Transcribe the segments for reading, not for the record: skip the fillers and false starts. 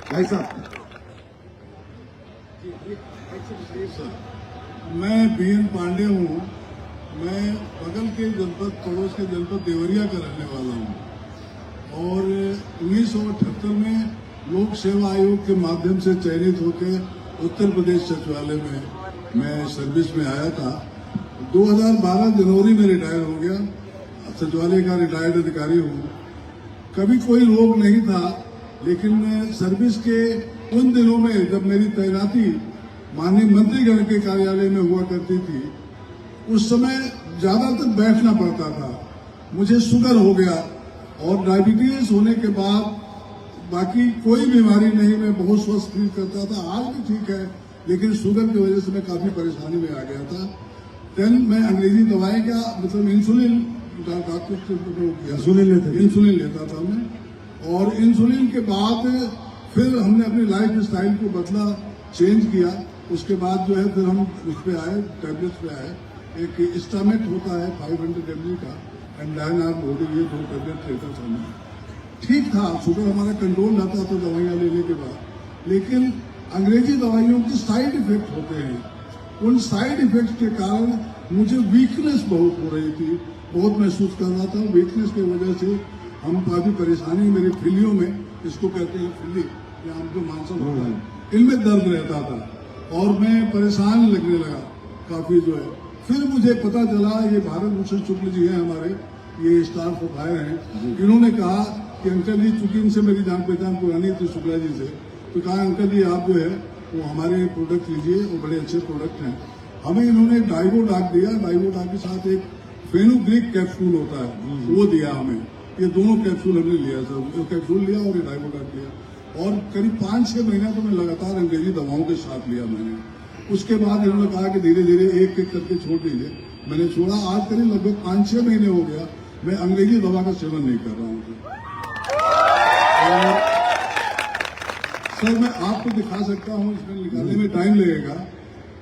भाई साहब। मैं बीएन पांडे हूँ। मैं बगल के जनपद, पड़ोस के जनपद देवरिया का रहने वाला हूँ और 1978 में लोक सेवा आयोग के माध्यम से चयनित होकर उत्तर प्रदेश सचिवालय में मैं सर्विस में आया था। 2012 जनवरी में रिटायर हो गया। सचिवालय का रिटायर्ड अधिकारी हूँ। कभी कोई रोग नहीं था, लेकिन सर्विस के उन दिनों में जब मेरी तैनाती माननीय मंत्रीगण के कार्यालय में हुआ करती थी, उस समय ज्यादातर बैठना पड़ता था। मुझे शुगर हो गया और डायबिटीज होने के बाद बाकी कोई बीमारी नहीं, मैं बहुत स्वस्थ फील करता था। आज भी ठीक है, लेकिन शुगर की वजह से मैं काफी परेशानी में आ गया था। देन मैं अंग्रेजी दवाएं का मतलब इंसुलिन लेता था मैं, और इंसुलिन के बाद फिर हमने अपनी लाइफ स्टाइल को बदला, चेंज किया। उसके बाद जो है फिर हम उस पे आए, टैबलेट्स पे आए। एक स्टामेट होता है 500 mg का, एंड डायनार बॉडी, ये 2 टैबलेट लेता था मैं। ठीक था, शुगर हमारा कंट्रोल रहता था दवाइयाँ लेने के बाद। लेकिन अंग्रेजी दवाइयों के साइड इफेक्ट होते हैं। उन साइड इफेक्ट के कारण मुझे वीकनेस बहुत हो रही थी, बहुत महसूस कर रहा था। वीकनेस की वजह से हम काफी परेशानी, मेरे फिलियों में, इसको कहते हैं फिली, या हमको मानसिक होता है, इनमें दर्द रहता था और मैं परेशान लगने लगा काफी जो है। फिर मुझे पता चला, ये भारत भूषण शुक्ल जी हैं हमारे, ये स्टार ऑफ फायर हैं। इन्होंने कहा कि अंकल जी, चूंकि इनसे मेरी जान पहचान पुरानी थी शुक्ला जी से, तो कहा अंकल जी आप जो है वो हमारे प्रोडक्ट लीजिए, वो बड़े अच्छे प्रोडक्ट हैं। हमें इन्होंने डाइवोडाक दिया। डाइवोडाक के साथ एक फेनुग्रीक कैप्सूल होता है, वो दिया हमें। ये दोनों कैप्सूल हमने लिया सर, एक कैप्सूल लिया और ये डाइवोडाक लिया, और करीब 5-6 महीना तो मैं लगातार अंग्रेजी दवाओं के साथ लिया मैंने। उसके बाद इन्होंने कहा कि धीरे धीरे एक एक करके छोड़ दीजिए। मैंने छोड़ा। आज करीब लगभग 5-6 महीने हो गया मैं अंग्रेजी दवा का सेवन नहीं कर रहा हूँ। सर मैं आपको दिखा सकता हूँ, इसमें निकालने में टाइम लगेगा।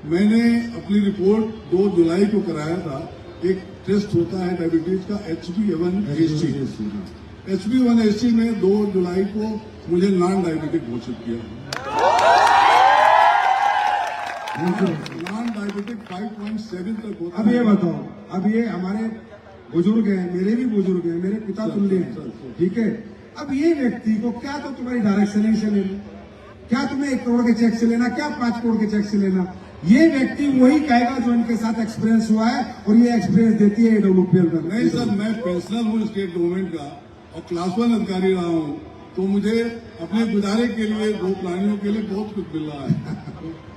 मैंने अपनी रिपोर्ट 2 जुलाई को कराया था। एक टेस्ट होता है डायबिटीज का, HbA1c। HbA1c में 2 जुलाई को मुझे नॉन डायबिटिक घोषित किया। नॉन डायबिटिक 5.7 तक होता है। अब ये बताओ, अब ये हमारे बुजुर्ग हैं, मेरे भी बुजुर्ग हैं, मेरे पिता तुल्य हैं, ठीक है। अब ये व्यक्ति को क्या तो तुम्हारी डायरेक्शन से लेना, क्या तुम्हें 1 करोड़ के चेक से लेना, क्या 5 करोड़ के चेक से लेना। ये व्यक्ति वही कहेगा जो इनके साथ एक्सपीरियंस हुआ है, और ये एक्सपीरियंस देती है AWPL का। नहीं सर, मैं पेंशनर हूँ स्टेट गवर्नमेंट का और क्लास 1 अधिकारी रहा हूँ, तो मुझे अपने गुजारे के लिए, 2 प्राणियों के लिए बहुत कुछ मिल रहा है।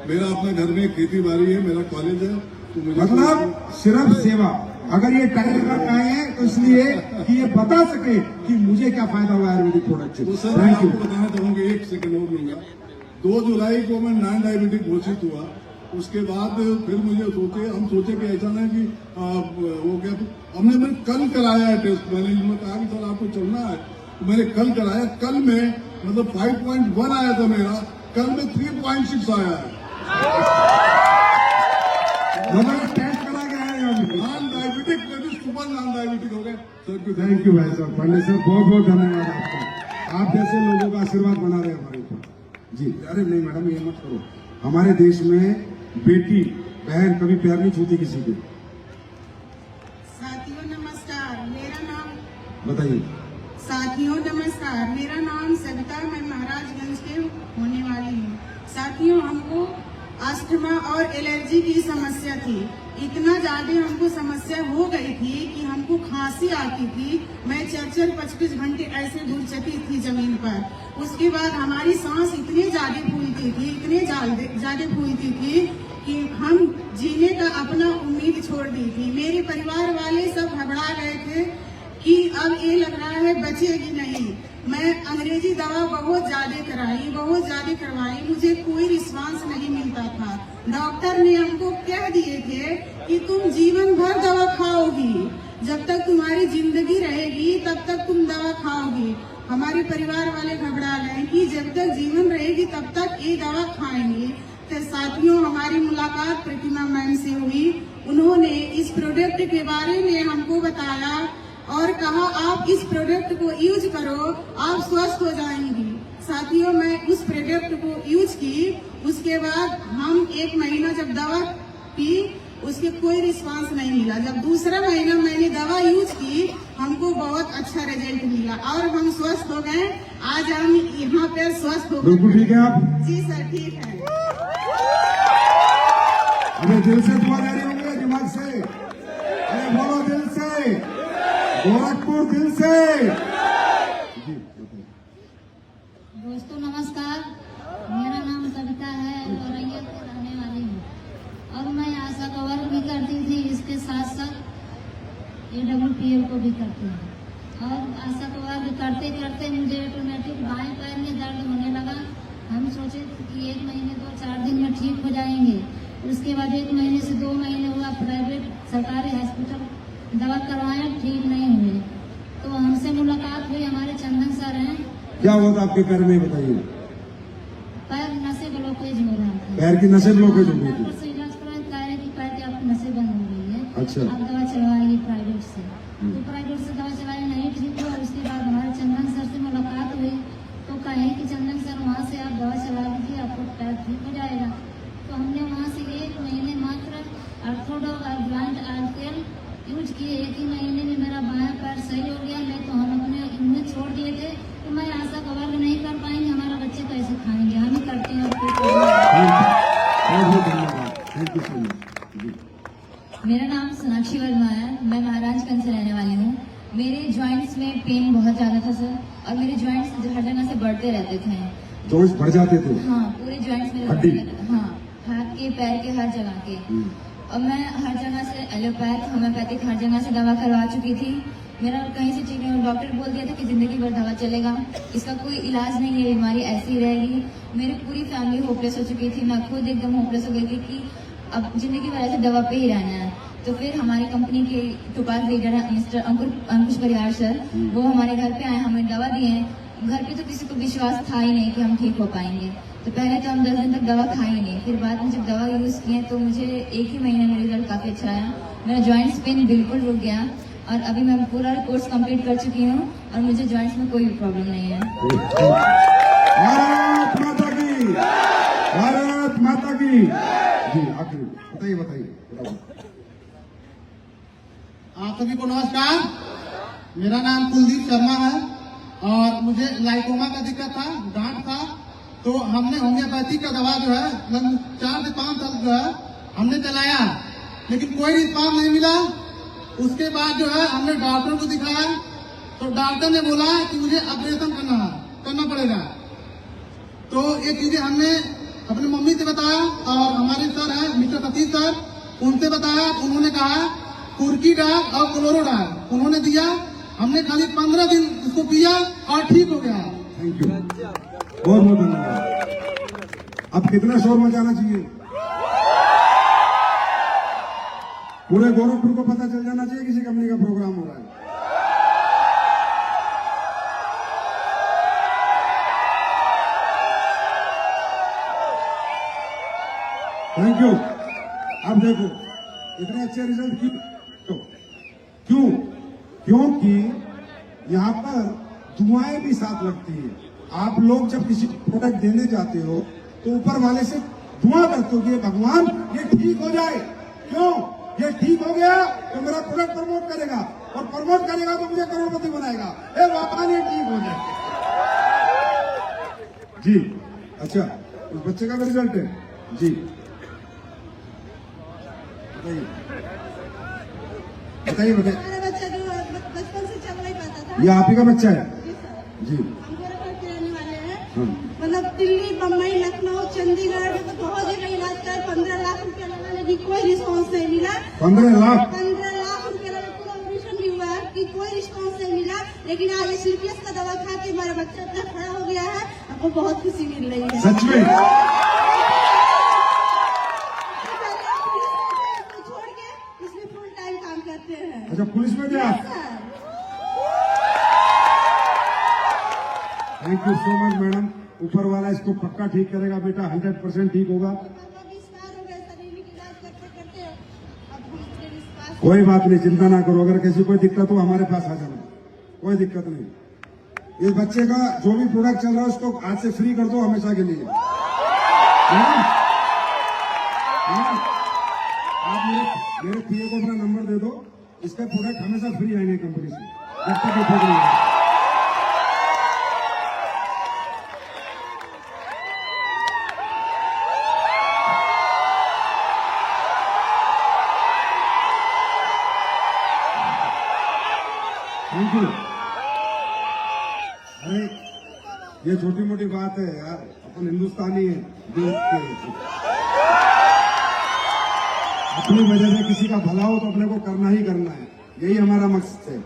मेरा अपने घर में खेती बाड़ी है, मेरा कॉलेज है, तो मुझे मतलब सिर्फ सेवा। अगर ये टाइटल रखा है तो इसलिए कि ये बता सके कि मुझे क्या फायदा हुआ आयुर्वेदिक प्रोडक्ट से। तो सर मैं आपको बताना चाहूंगा, 1 सेकंड और लूंगा। 2 जुलाई को मैं नॉन डायबिटिक घोषित हुआ। उसके बाद फिर हम सोचे कि ऐसा ना कि हो गया। मैं कल कराया है टेस्ट। मैंने कहा कि सर आपको चलना है, तो मैंने कल कराया। कल में मतलब 5.1 आया था मेरा, कल में 3.6 आया है। मतलब टेस्ट करा गया है। नॉन डायबिटिक में भी सुपर नॉन डायबिटिक हो गए। थैंक यू भाई साहब, पांडे सर, बहुत बहुत धन्यवाद आपका। आप जैसे लोगों का आशीर्वाद बना रहे हमारे ऊपर जी। अरे नहीं मैडम, ये मत करो। हमारे देश में बेटी बहन कभी पैर नहीं छूती किसी के। साथियों नमस्कार, मेरा नाम बताइए। साथियों नमस्कार, मेरा नाम सविता, मैं महाराजगंज के होने वाली हूँ। साथियों, हमको अस्थमा और एलर्जी की समस्या थी। इतना ज्यादा हमको समस्या हो गई थी कि हमको खांसी आती थी। मैं 4-4-5-5 घंटे ऐसे घुलचती थी जमीन पर। उसके बाद हमारी सांस इतनी ज्यादा फूलती थी, इतने ज्यादा फूलती थी कि हम जीने का अपना उम्मीद छोड़ दी थी। मेरे परिवार वाले सब घबरा गए थे कि अब ये लग रहा है बचेगी नहीं। मैं अंग्रेजी दवा बहुत ज्यादा करवाई, मुझे कोई रिस्पांस नहीं मिलता था। डॉक्टर ने हमको कह दिए थे कि तुम जीवन भर दवा खाओगी, जब तक तुम्हारी जिंदगी रहेगी तब तक तुम दवा खाओगी। हमारे परिवार वाले घबरा गए कि जब तक जीवन रहेगी तब तक ये दवा खाएंगे। तो साथियों, हमारी मुलाकात प्रतिमा मैम से हुई। उन्होंने इस प्रोडक्ट के बारे में हमको बताया और कहा आप इस प्रोडक्ट को यूज करो, आप स्वस्थ हो जाएंगी। साथियों मैं उस प्रोडक्ट को यूज की, उसके बाद हम 1 महीना जब दवा पी उसके कोई रिस्पांस नहीं मिला। जब दूसरा महीना मैंने दवा यूज की हमको बहुत अच्छा रिजल्ट मिला और हम स्वस्थ हो गए। आज हम यहाँ पे स्वस्थ हो बिल्कुल ठीक है आप? जी सर ठीक है। अरे दिल से दुआ दे रहे होंगे दिमाग से? अरे बोलो दिल से, गोरखपुर दिल से। दोस्तों नमस्कार, मेरा नाम कविता है और रैयत की रहने वाली हूँ और मैं आशा का वर्क भी करती थी, इसके साथ साथ AWPL को भी करती हूँ। और आशा का वर्क करते करते मुझे ऑटोमेटिक बाएं पैर में दर्द होने लगा। हम सोचे कि 1 महीने 2-4 दिन में ठीक हो जाएंगे। उसके बाद 1 महीने से 2 महीने हुआ, प्राइवेट सरकारी हॉस्पिटल दवा करवाए, ठीक नहीं हुए। तो हमसे मुलाकात हुई, हमारे चंदन सर हैं। क्या हुआ था आपके पैर में बताइए? पैर नसें ब्लॉकेज हो रहा था। पैर की नसें ब्लॉकेज हो गई थी? डॉक्टर से इलाज कराया, कह रहे कि पैर की आपकी नसें बंद हो गई है, अच्छा। आप दवा चलवाएंगे प्राइवेट से। तो प्राइवेट से दवा चलाई, नहीं ठीक हुआ। उसके बाद हमारे चंदन सर से मुलाकात हुई तो कहे कि चंदन सर वहाँ से आप दवा चला लीजिए, आपको पैर ठीक हो जाएगा। तो हमने वहाँ से 1 महीने मात्र ऑर्थोडॉग और ब्लाइंड ऑयल तेल यूज किए। 1 ही महीने में मेरा बायां पैर सही हो गया। नहीं तो हम अपने उम्मीद छोड़ दिए थे तो मैं आशा का वर्क नहीं कर पाएंगे, हमारा बच्चे कैसे खाएंगे, हम ही करते हैं। Thank you so much. मेरा नाम सोनाक्षी वर्मा है, मैं महाराजगंज से रहने वाली हूँ। मेरे जॉइंट्स में पेन बहुत ज़्यादा था सर, और मेरे जॉइंट्स हर जगह से बढ़ते रहते थे। जॉइंट्स बढ़ जाते थे? हाँ, पूरे जॉइंट्स मेरे हड्डी? हाँ, हाथ के पैर के हर जगह के। और मैं हर जगह से एलोपैथ होम्योपैथिक हर जगह से दवा करवा चुकी थी, मेरा कहीं से ठीक नहीं। डॉक्टर बोल दिया था कि जिंदगी भर दवा चलेगा, इसका कोई इलाज नहीं है, बीमारी ऐसी ही रहेगी। मेरी पूरी फैमिली होपलेस हो चुकी थी, मैं खुद एकदम होपलेस हो गई थी कि अब जिंदगी भर ऐसे दवा पे ही रहना है। तो फिर हमारी कंपनी के टुपाल लीडर है मिस्टर अंकुश परिहार सर, वो हमारे घर पे आए, हमें दवा दिए हैं। घर पे तो किसी को विश्वास था ही नहीं कि हम ठीक हो पाएंगे। तो पहले तो हम 10 दिन तक दवा खाए ही नहीं, फिर बाद में जब दवा यूज किए तो मुझे 1 ही महीने में रिजल्ट काफी अच्छा आया। मेरा जॉइंट्स पेन बिल्कुल रुक गया और अभी मैं पूरा कोर्स कंप्लीट कर चुकी हूँ और मुझे जॉइंट्स में कोई भी प्रॉब्लम नहीं है। भारत माता की, भारत माता की। जी आखिरी बताइए बताइए। आप सभी को नमस्कार, मेरा नाम कुलदीप शर्मा है और मुझे लाइकोमा का दिक्कत था, गांठ था। तो हमने होम्योपैथी का दवा जो है लगभग 4 से 5 साल जो है हमने चलाया, लेकिन कोई रिस्पांस नहीं मिला। उसके बाद जो है हमने डॉक्टर को दिखाया तो डॉक्टर ने बोला कि मुझे ऑपरेशन करना पड़ेगा। तो ये चीजें हमने अपनी मम्मी से बताया और हमारे सर हैं मिस्टर सतीश सर, उनसे बताया। उन्होंने कहा कुर्की डाल और क्लोरोडाल उन्होंने दिया, हमने खाली 15 दिन उसको पिया और ठीक हो गया। थैंक यू, बहुत बहुत धन्यवाद। अब कितना शोर मचाना चाहिए? पूरे गोरखपुर को पता चल जाना चाहिए किसी कंपनी का प्रोग्राम हो रहा है। Thank you. अब देखो इतने अच्छे रिजल्ट क्यों? क्योंकि यहाँ पर दुआएं भी साथ लगती है। आप लोग जब किसी को प्रोडक्ट देने जाते हो तो ऊपर वाले से दुआ करते हो कि भगवान ये ठीक हो जाए। क्यों? ये ठीक हो गया तो मेरा प्रोडक्ट प्रमोट करेगा और प्रमोट करेगा तो मुझे करोड़पति बनाएगा। भगवान ये ठीक हो जाए। जी अच्छा, उस बच्चे का भी रिजल्ट है जी, बताइए बताइए बताइए। मेरा बच्चा जो बचपन से चल नहीं पाता था। ये आप ही का बच्चा है? जी, हम गोरखपुर के रहने वाले हैं। हाँ। मतलब दिल्ली, बम्बई, लखनऊ, चंडीगढ़ बहुत जगह इलाज कर 15 लाख रुपया लगा, लेकिन कोई रिस्पॉन्स नहीं मिला। 15 लाख? 15 लाख रुपया लगा, पूरा ऑपरेशन भी हुआ है कि कोई रिस्पॉन्स नहीं मिला। लेकिन आज SLPS का दवा खा के हमारा बच्चा इतना खड़ा हो गया है, आपको बहुत खुशी मिल रही है। सच में? छोड़ के इसमें फुल टाइम काम करते हैं। अच्छा, पुलिस में भी आप? Thank you so much madam. ऊपर वाला इसको पक्का ठीक करेगा बेटा, 100% ठीक होगा। कोई बात नहीं, चिंता ना करो। अगर किसी कोई दिक्कत हो हमारे पास आ जाना, कोई दिक्कत नहीं। इस बच्चे का जो भी प्रोडक्ट चल रहा है उसको आज से फ्री कर दो हमेशा के लिए। है ना? है ना? आप मेरे पीए को अपना नंबर दे दो, इसका प्रोडक्ट हमेशा फ्री आएंगे कंपनी से जब तक ये ठीक नहीं है। Thank you. अरे ये छोटी मोटी बात है यार, अपन हिंदुस्तानी है, देश के अपनी वजह से किसी का भला हो तो अपने को करना ही करना है, यही हमारा मकसद है।